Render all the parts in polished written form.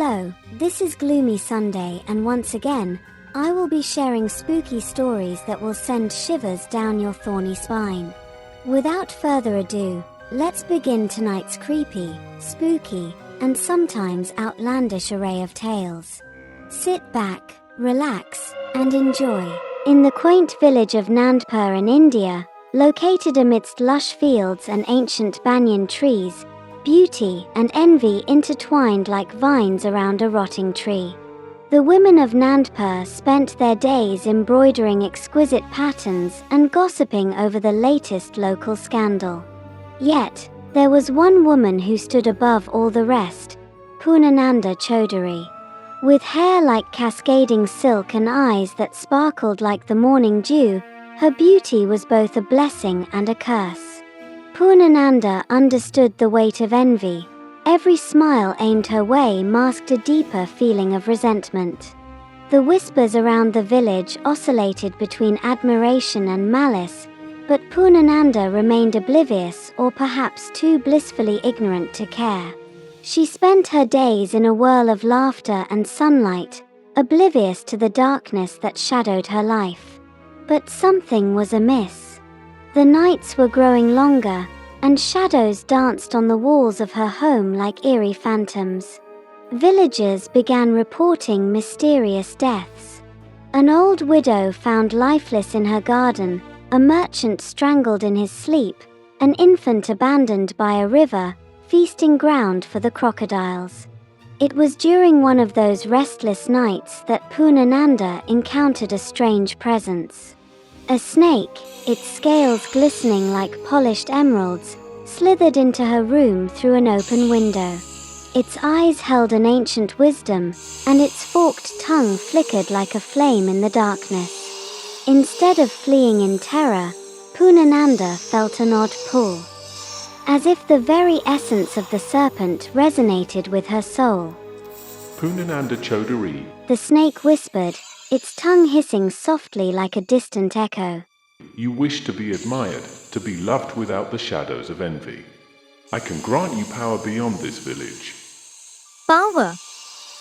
Hello, this is Gloomy Sunday, and once again, I will be sharing spooky stories that will send shivers down your thorny spine. Without further ado, let's begin tonight's creepy, spooky, and sometimes outlandish array of tales. Sit back, relax, and enjoy. In the quaint village of Nandpur in India, located amidst lush fields and ancient banyan trees, beauty and envy intertwined like vines around a rotting tree. The women of Nandpur spent their days embroidering exquisite patterns and gossiping over the latest local scandal. Yet, there was one woman who stood above all the rest, Poonananda Chaudhary. With hair like cascading silk and eyes that sparkled like the morning dew, her beauty was both a blessing and a curse. Poonananda understood the weight of envy. Every smile aimed her way masked a deeper feeling of resentment. The whispers around the village oscillated between admiration and malice, but Poonananda remained oblivious or perhaps too blissfully ignorant to care. She spent her days in a whirl of laughter and sunlight, oblivious to the darkness that shadowed her life. But something was amiss. The nights were growing longer, and shadows danced on the walls of her home like eerie phantoms. Villagers began reporting mysterious deaths. An old widow found lifeless in her garden, a merchant strangled in his sleep, an infant abandoned by a river, feasting ground for the crocodiles. It was during one of those restless nights that Poonananda encountered a strange presence. A snake, its scales glistening like polished emeralds, slithered into her room through an open window. Its eyes held an ancient wisdom, and its forked tongue flickered like a flame in the darkness. Instead of fleeing in terror, Poonananda felt an odd pull, as if the very essence of the serpent resonated with her soul. Poonananda Chaudhary, the snake whispered, its tongue hissing softly like a distant echo. You wish to be admired, to be loved without the shadows of envy. I can grant you power beyond this village. Power?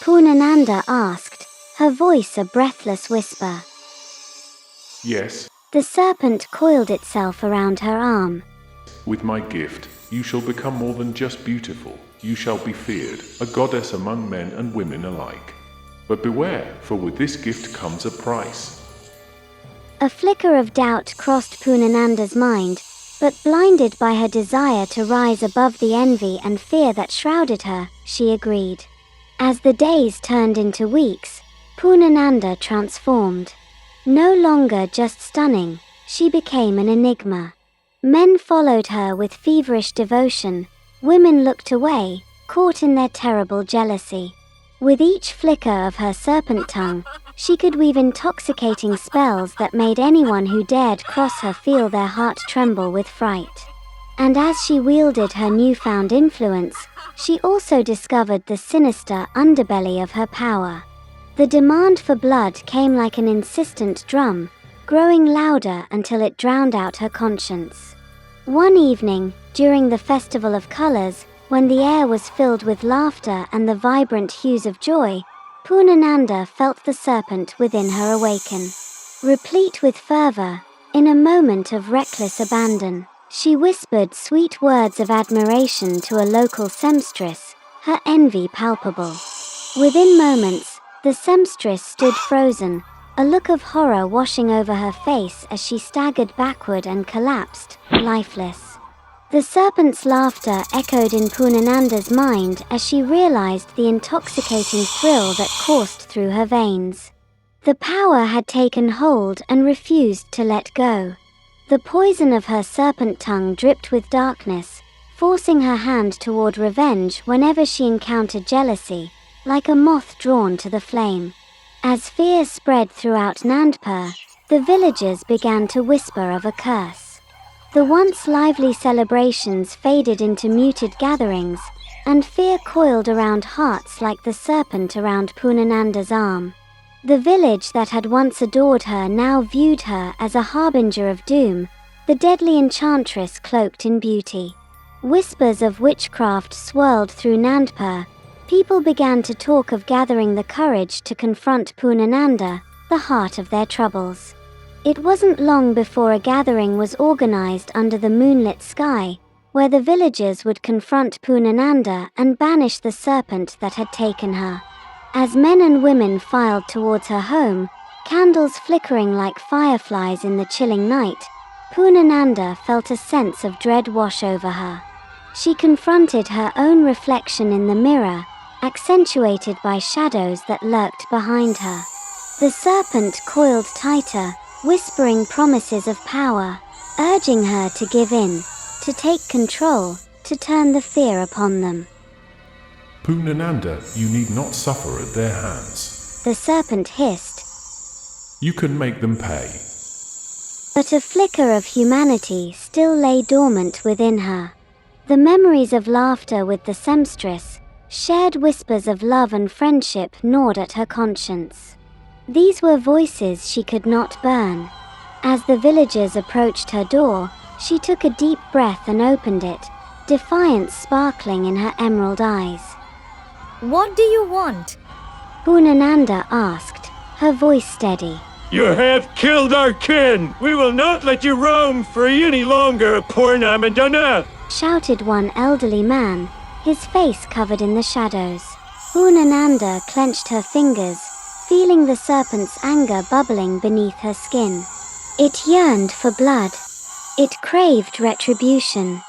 Poonananda asked, her voice a breathless whisper. Yes. The serpent coiled itself around her arm. With my gift, you shall become more than just beautiful. You shall be feared, a goddess among men and women alike. But beware, for with this gift comes a price. A flicker of doubt crossed Poonananda's mind, but blinded by her desire to rise above the envy and fear that shrouded her, she agreed. As the days turned into weeks, Poonananda transformed. No longer just stunning, she became an enigma. Men followed her with feverish devotion, women looked away, caught in their terrible jealousy. With each flicker of her serpent tongue, she could weave intoxicating spells that made anyone who dared cross her feel their heart tremble with fright. And as she wielded her newfound influence, she also discovered the sinister underbelly of her power. The demand for blood came like an insistent drum, growing louder until it drowned out her conscience. One evening, during the Festival of Colors, when the air was filled with laughter and the vibrant hues of joy, Poonananda felt the serpent within her awaken. Replete with fervor, in a moment of reckless abandon, she whispered sweet words of admiration to a local seamstress, her envy palpable. Within moments, the seamstress stood frozen, a look of horror washing over her face as she staggered backward and collapsed, lifeless. The serpent's laughter echoed in Poonananda's mind as she realized the intoxicating thrill that coursed through her veins. The power had taken hold and refused to let go. The poison of her serpent tongue dripped with darkness, forcing her hand toward revenge whenever she encountered jealousy, like a moth drawn to the flame. As fear spread throughout Nandpur, the villagers began to whisper of a curse. The once lively celebrations faded into muted gatherings, and fear coiled around hearts like the serpent around Poonananda's arm. The village that had once adored her now viewed her as a harbinger of doom, the deadly enchantress cloaked in beauty. Whispers of witchcraft swirled through Nandpur, people began to talk of gathering the courage to confront Poonananda, the heart of their troubles. It wasn't long before a gathering was organized under the moonlit sky, where the villagers would confront Poonananda and banish the serpent that had taken her. As men and women filed towards her home, candles flickering like fireflies in the chilling night, Poonananda felt a sense of dread wash over her. She confronted her own reflection in the mirror, accentuated by shadows that lurked behind her. The serpent coiled tighter, whispering promises of power, urging her to give in, to take control, to turn the fear upon them. Poonananda, you need not suffer at their hands. The serpent hissed. You can make them pay. But a flicker of humanity still lay dormant within her. The memories of laughter with the seamstress, shared whispers of love and friendship gnawed at her conscience. These were voices she could not burn. As the villagers approached her door, she took a deep breath and opened it, defiance sparkling in her emerald eyes. What do you want? Poonananda asked, her voice steady. You have killed our kin! We will not let you roam free any longer, Poonamandana! Shouted one elderly man, his face covered in the shadows. Poonananda clenched her fingers, feeling the serpent's anger bubbling beneath her skin. It yearned for blood. It craved retribution.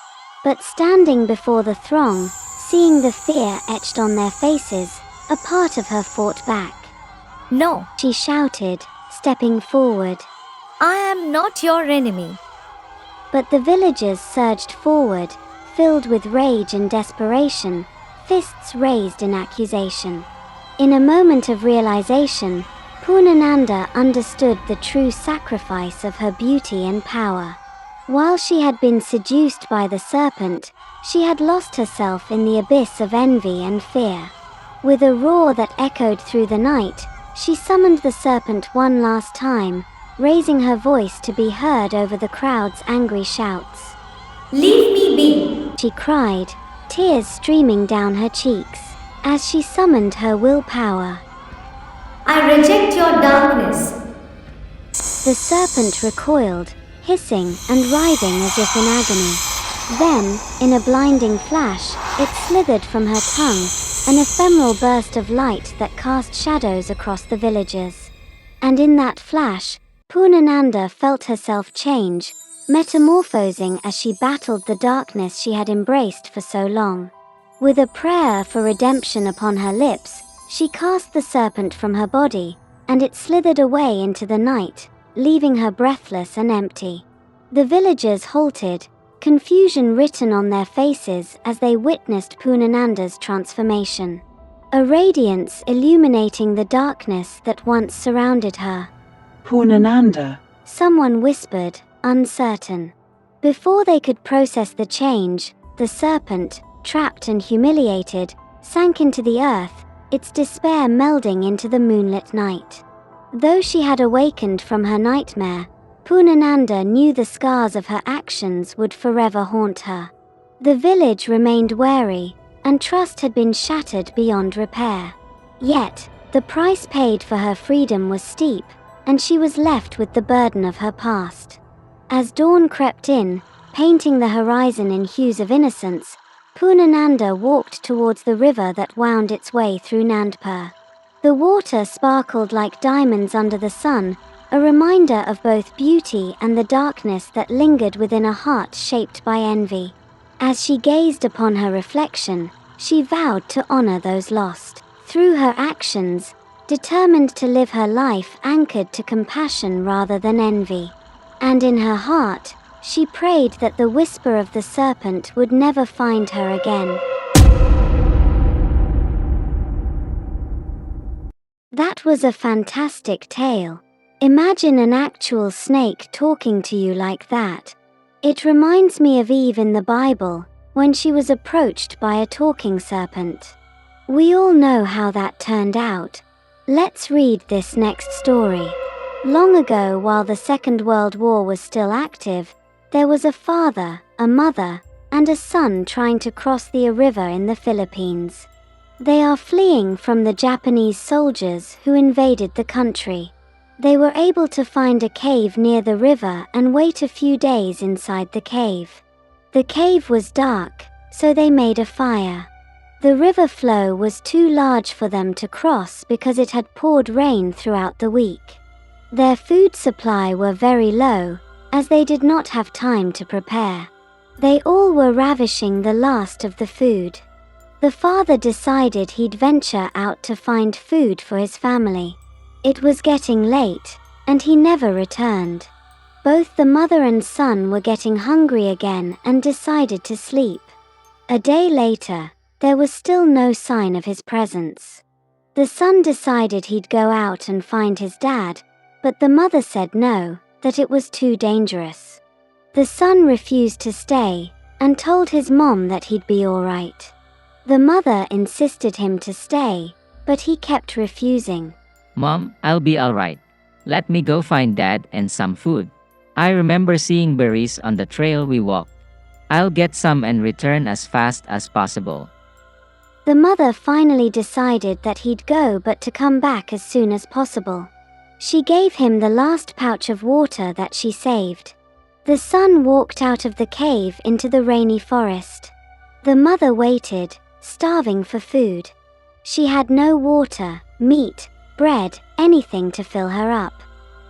But standing before the throng, seeing the fear etched on their faces, a part of her fought back. No, She shouted, stepping forward. I am not your enemy. But the villagers surged forward, filled with rage and desperation, fists raised in accusation. In a moment of realization, Poonananda understood the true sacrifice of her beauty and power. While she had been seduced by the serpent, she had lost herself in the abyss of envy and fear. With a roar that echoed through the night, she summoned the serpent one last time, raising her voice to be heard over the crowd's angry shouts. Leave me be. She cried, tears streaming down her cheeks, as she summoned her willpower. I reject your darkness. The serpent recoiled, hissing and writhing as if in agony. Then, in a blinding flash, it slithered from her tongue, an ephemeral burst of light that cast shadows across the villagers. And in that flash, Poonananda felt herself change, metamorphosing as she battled the darkness she had embraced for so long. With a prayer for redemption upon her lips, she cast the serpent from her body, and it slithered away into the night, leaving her breathless and empty. The villagers halted, confusion written on their faces as they witnessed Poonananda's transformation. A radiance illuminating the darkness that once surrounded her. Poonananda, Someone whispered, uncertain. Before they could process the change, the serpent, trapped and humiliated, sank into the earth, its despair melding into the moonlit night. Though she had awakened from her nightmare, Poonananda knew the scars of her actions would forever haunt her. The village remained wary, and trust had been shattered beyond repair. Yet, the price paid for her freedom was steep, and she was left with the burden of her past. As dawn crept in, painting the horizon in hues of innocence, Poonananda walked towards the river that wound its way through Nandpur. The water sparkled like diamonds under the sun, a reminder of both beauty and the darkness that lingered within a heart shaped by envy. As she gazed upon her reflection, she vowed to honor those lost. Through her actions, determined to live her life anchored to compassion rather than envy. And in her heart, she prayed that the whisper of the serpent would never find her again. That was a fantastic tale. Imagine an actual snake talking to you like that. It reminds me of Eve in the Bible, when she was approached by a talking serpent. We all know how that turned out. Let's read this next story. Long ago, while the Second World War was still active, there was a father, a mother, and a son trying to cross the river in the Philippines. They are fleeing from the Japanese soldiers who invaded the country. They were able to find a cave near the river and wait a few days inside the cave. The cave was dark, so they made a fire. The river flow was too large for them to cross because it had poured rain throughout the week. Their food supply were very low, as they did not have time to prepare. They all were ravishing the last of the food. The father decided he'd venture out to find food for his family. It was getting late, and he never returned. Both the mother and son were getting hungry again and decided to sleep. A day later, there was still no sign of his presence. The son decided he'd go out and find his dad, but the mother said no, that it was too dangerous. The son refused to stay, and told his mom that he'd be alright. The mother insisted him to stay, but he kept refusing. Mom, I'll be alright. Let me go find Dad and some food. I remember seeing berries on the trail we walked. I'll get some and return as fast as possible. The mother finally decided that he'd go but to come back as soon as possible. She gave him the last pouch of water that she saved. The son walked out of the cave into the rainy forest. The mother waited, starving for food. She had no water, meat, bread, anything to fill her up.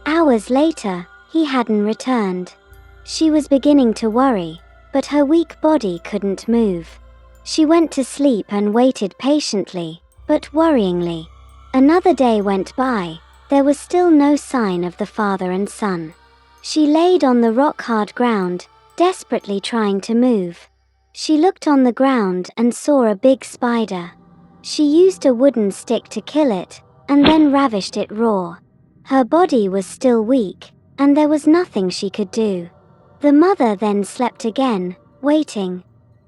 Hours later, he hadn't returned. She was beginning to worry, but her weak body couldn't move. She went to sleep and waited patiently, but worryingly. Another day went by. There was still no sign of the father and son. She laid on the rock-hard ground, desperately trying to move. She looked on the ground and saw a big spider. She used a wooden stick to kill it, and then ravished it raw. Her body was still weak, and there was nothing she could do. The mother then slept again, waiting.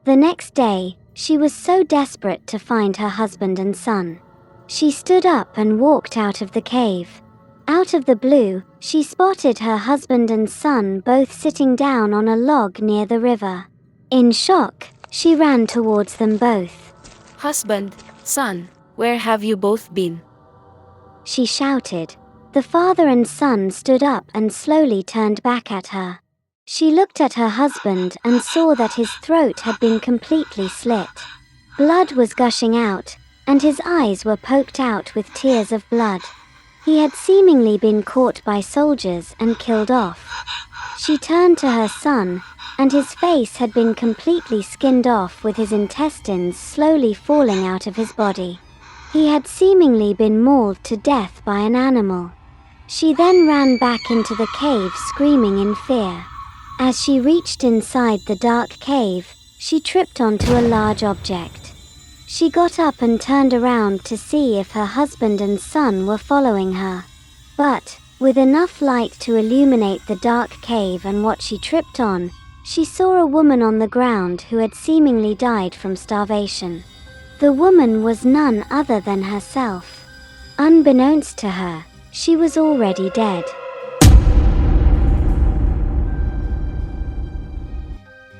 The next day, she was so desperate to find her husband and son. She stood up and walked out of the cave. Out of the blue, she spotted her husband and son both sitting down on a log near the river. In shock, she ran towards them both. "Husband, son, where have you both been?" She shouted. The father and son stood up and slowly turned back at her. She looked at her husband and saw that his throat had been completely slit. Blood was gushing out, and his eyes were poked out with tears of blood. He had seemingly been caught by soldiers and killed off. She turned to her son, and his face had been completely skinned off with his intestines slowly falling out of his body. He had seemingly been mauled to death by an animal. She then ran back into the cave screaming in fear. As she reached inside the dark cave, she tripped onto a large object. She got up and turned around to see if her husband and son were following her. But, with enough light to illuminate the dark cave and what she tripped on, she saw a woman on the ground who had seemingly died from starvation. The woman was none other than herself. Unbeknownst to her, she was already dead.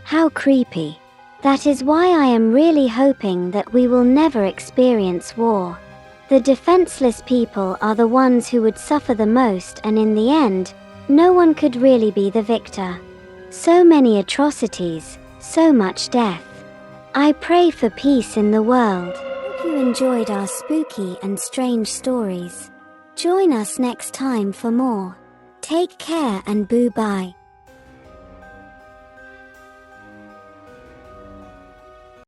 How creepy. That is why I am really hoping that we will never experience war. The defenseless people are the ones who would suffer the most, and in the end, no one could really be the victor. So many atrocities, so much death. I pray for peace in the world. Hope you enjoyed our spooky and strange stories. Join us next time for more. Take care and boo-bye.